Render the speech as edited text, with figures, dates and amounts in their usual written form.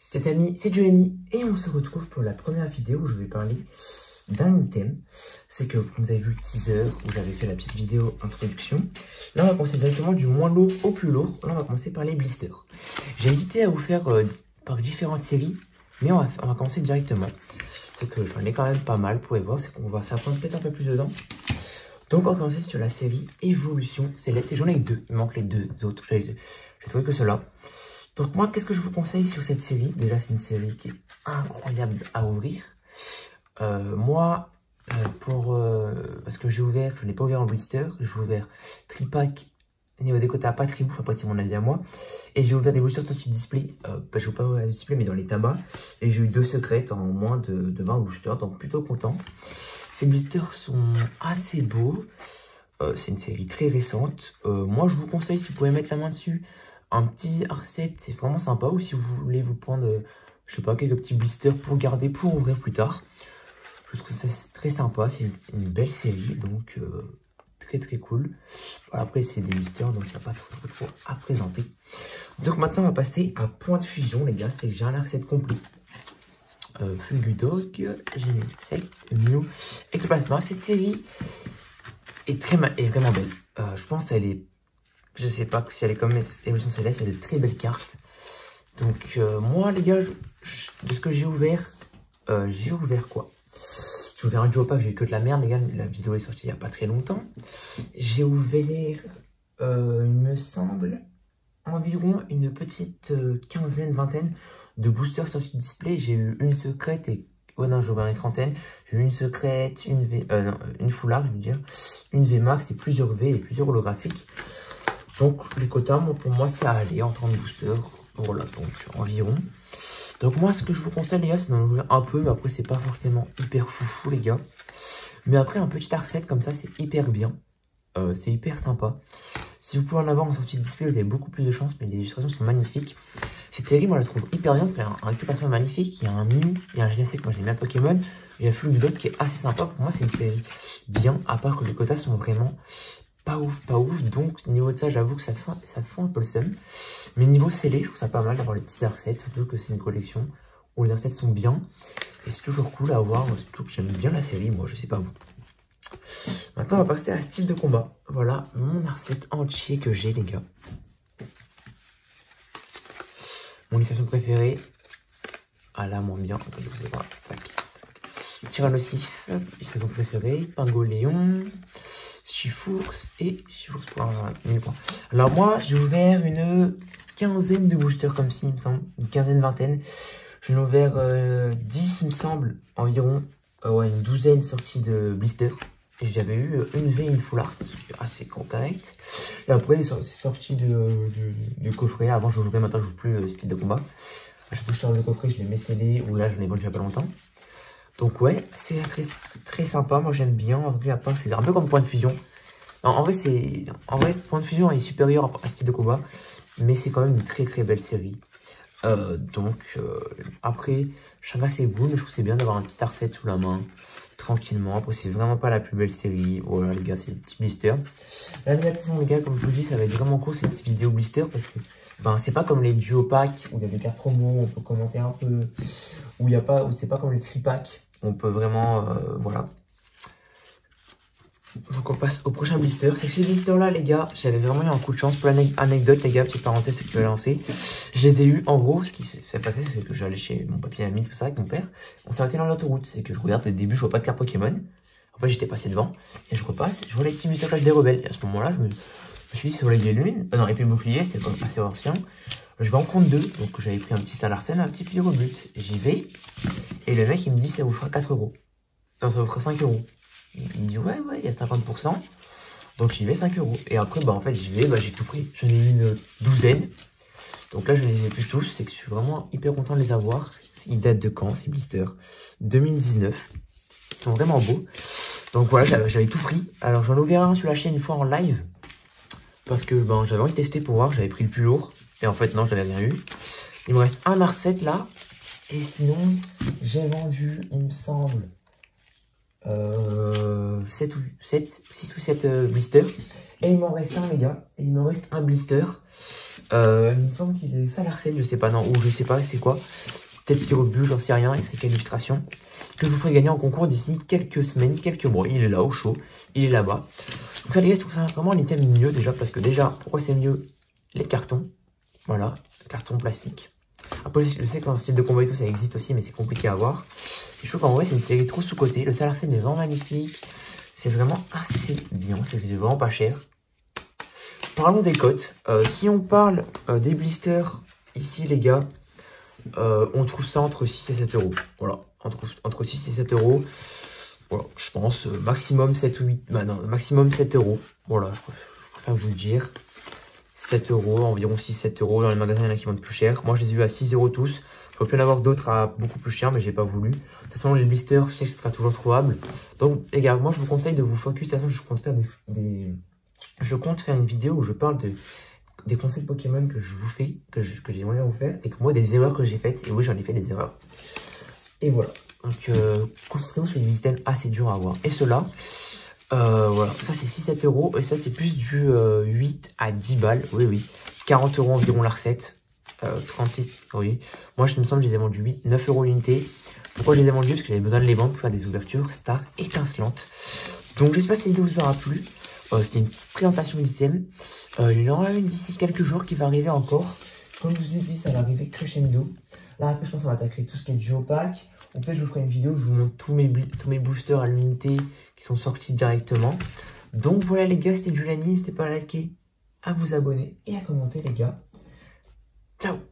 C'est amis, c'est Johnny et on se retrouve pour la première vidéo où je vais parler d'un item. C'est que, comme vous avez vu le teaser où j'avais fait la petite vidéo introduction, là on va commencer directement du moins lourd au plus lourd. Là on va commencer par les blisters. J'ai hésité à vous faire par différentes séries, mais on va commencer directement. C'est que j'en ai quand même pas mal, vous pouvez voir, c'est qu'on va s'apprendre peut-être un peu plus dedans. Donc on va commencer sur la série Évolution Céleste et j'en ai deux, il manque les deux autres, j'ai trouvé que cela. Donc moi, qu'est-ce que je vous conseille sur cette série? Déjà, c'est une série qui est incroyable à ouvrir. Parce que j'ai ouvert, je n'ai pas ouvert en blister, j'ai ouvert tripack, niveau des quotas, pas tribouche, après c'est mon avis à moi. Et j'ai ouvert des boosters sorties display, je ne vais pas ouvrir le display, mais dans les tabacs. Et j'ai eu 2 secrètes en moins de 20 boosters, donc plutôt content. Ces blisters sont assez beaux. C'est une série très récente. Moi, je vous conseille, si vous pouvez mettre la main dessus, un petit R7, c'est vraiment sympa. Ou si vous voulez vous prendre, je sais pas, quelques petits blisters pour garder, pour ouvrir plus tard. Je trouve que c'est très sympa. C'est une belle série, donc très cool. Voilà, après, c'est des blisters, donc il n'y a pas trop à présenter. Donc maintenant, on va passer à point de fusion, les gars. C'est que j'ai un R7 complet. Fulgudog, Genesect, Mew, Ectoplasma. Cette série est vraiment belle. Je pense qu'elle est... Je sais pas si elle est comme Évolution Céleste, il y a de très belles cartes. Donc moi les gars, de ce que j'ai ouvert quoi? J'ai ouvert un duo pack, j'ai eu que de la merde les gars, la vidéo est sortie il n'y a pas très longtemps. J'ai ouvert, il me semble, environ une petite quinzaine, vingtaine de boosters sortis de display. J'ai eu une secrète et... Oh non, j'ai ouvert une trentaine. J'ai eu une secrète, une foulard, je veux dire, une VMAX et plusieurs V et plusieurs holographiques. Donc les quotas, pour moi, ça allait en 30 boosters. Voilà, donc environ. Donc moi, ce que je vous conseille, les gars, c'est d'en ouvrir un peu. Mais après, c'est pas forcément hyper foufou, les gars. Mais après, un petit R7 comme ça, c'est hyper bien. C'est hyper sympa. Si vous pouvez en avoir en sortie de display, vous avez beaucoup plus de chance. Mais les illustrations sont magnifiques. Cette série, moi, je la trouve hyper bien. Parce qu'il y a un Ectoplasma magnifique. Il y a un Mew, il y a un Genesect. Moi, j'aime bien Pokémon. Il y a Fulgudog qui est assez sympa. Pour moi, c'est une série bien. À part que les quotas sont vraiment... pas ouf, donc niveau de ça, j'avoue que ça fout un peu le seum. Mais niveau scellé, je trouve ça pas mal d'avoir les petits R7, surtout que c'est une collection où les R7 sont bien. Et c'est toujours cool à voir, surtout que j'aime bien la série, moi, je sais pas vous. Maintenant, on va passer à style de combat. Voilà mon R7 entier que j'ai, les gars. Mon illustration préférée. Ah là, moins bien, attendez, vous savez pas. Tyrannosif, illustration préférée. Pingoléon. Chifours et Chifours pour un 1000 points. Alors moi, j'ai ouvert une quinzaine de boosters comme ci, il me semble. Une quinzaine, vingtaine. J'en ai ouvert 10, il me semble, environ. Ouais, une douzaine sorties de blisters. Et j'avais eu une V et une full art, assez correct. Et après, c'est sorti de coffret. Avant, je jouais, maintenant, je joue plus style de combat. À chaque fois que je sors de coffret, je les mets scellés. Ou là, je les vendu il n'y a pas longtemps. Donc ouais, c'est très sympa, moi j'aime bien. À part, c'est un peu comme point de fusion. Non, en vrai, point de fusion est supérieur à ce type de combat, mais c'est quand même une très belle série. Après, chacun ses goûts, mais je trouve que c'est bien d'avoir un petit R7 sous la main, tranquillement. Après, c'est vraiment pas la plus belle série. Voilà les gars, c'est des petits blisters. La attention les gars, comme je vous dis, ça va être vraiment court ces petites vidéos blisters parce que ben, c'est pas comme les duo packs où il y a des cartes promo, on peut commenter un peu, où c'est pas comme les tripacks. On peut vraiment, voilà. Donc on passe au prochain blister. C'est que ces blisters là les gars, j'avais vraiment eu un coup de chance. Pour l'anecdote les gars, petite parenthèse, ceux qui veulent lancer. Je les ai eu en gros, ce qui s'est fait passer, c'est que j'allais chez mon papy ami, tout ça, avec mon père. On s'est arrêté dans l'autoroute, c'est que je regarde au début, je vois pas de carte Pokémon. Après j'étais passé devant, et je repasse, je vois les petits blisters Clash des Rebelles. Et à ce moment là, je me suis dit, c'est Soleil et Lune. Non, épée bouclier, c'était quand même assez ancien. Je vais en prendre 2, donc j'avais pris un petit Salarsen, un petit Pyrobut. J'y vais, et le mec il me dit ça vous fera 4 €. Non, ça vous fera 5 €. Il me dit ouais, il y a 50%. Donc j'y vais 5 €. Et après, bah en fait, j'y vais, bah j'ai tout pris. J'en ai eu une douzaine. Donc là, je les ai plus tous. C'est que je suis vraiment hyper content de les avoir. Ils datent de quand ces blisters? 2019. Ils sont vraiment beaux. Donc voilà, j'avais tout pris. Alors j'en ai ouvert un sur la chaîne une fois en live. Parce que ben, j'avais envie de tester pour voir. J'avais pris le plus lourd. Et en fait, non, je n'avais rien eu. Il me reste un R7 là. Et sinon, j'ai vendu, il me semble, 6 ou 7 blisters. Et il m'en reste un, les gars. Et il me reste un blister. Il me semble qu'il est Salarsen, je sais pas, non, ou je sais pas c'est quoi. Peut-être qu'il rebut, j'en sais rien, et c'est quelle illustration. Que je vous ferai gagner en concours d'ici quelques semaines, quelques mois. Il est là, au chaud, il est là-bas. Donc ça les gars, je trouve ça vraiment l'item mieux déjà, parce que déjà, pourquoi c'est mieux? Les cartons, voilà, carton plastique. Après, je sais qu'en style de combat et tout, ça existe aussi, mais c'est compliqué à avoir. Et je trouve qu'en vrai, c'est une série trop sous-cotée. Le Salarsen est vraiment magnifique. C'est vraiment assez bien, c'est vraiment pas cher. Parlons des cotes. Si on parle des blisters, ici les gars, on trouve ça entre 6 et 7 euros. Voilà, entre 6 et 7 euros. Voilà, je pense maximum 7 ou 8. Bah non, maximum 7 euros. Voilà, je préfère vous le dire. 7 euros, environ 6-7 euros. Dans les magasins, il y en a qui vendent plus cher. Moi, je les ai vus à 6 euros tous. J'aurais pu en avoir d'autres à beaucoup plus cher, mais j'ai pas voulu. De toute façon, les blisters, je sais que ce sera toujours trouvable. Donc, les gars, moi, je vous conseille de vous focus. De toute façon, je compte faire je compte faire une vidéo où je parle des conseils Pokémon que je vous fais, que j'aimerais vous faire, et que moi, des erreurs que j'ai faites. Et oui, j'en ai fait des erreurs. Et voilà. Donc, concentrez-vous sur des items assez durs à avoir. Et ceux-là, voilà, ça c'est 6-7 euros. Et ça, c'est plus du 8 à 10 balles. Oui, oui. 40 euros environ la recette. 36, oui. Moi, je me semble que je les ai vendus 9 euros l'unité. Pourquoi je les ai vendus? Parce que j'avais besoin de les vendre pour faire des ouvertures stars étincelantes. Donc, j'espère que cette vidéo vous aura plu. C'était une petite présentation d'items. Il y en aura une d'ici quelques jours qui va arriver encore. Comme je vous ai dit, ça va arriver crescendo. Là, après, je pense qu'on va attaquer tout ce qui est duo pack. Ou peut-être je vous ferai une vidéo où je vous montre tous mes boosters à l'unité qui sont sortis directement. Donc voilà les gars, c'était Julani. N'hésitez pas à liker, à vous abonner et à commenter les gars. Ciao!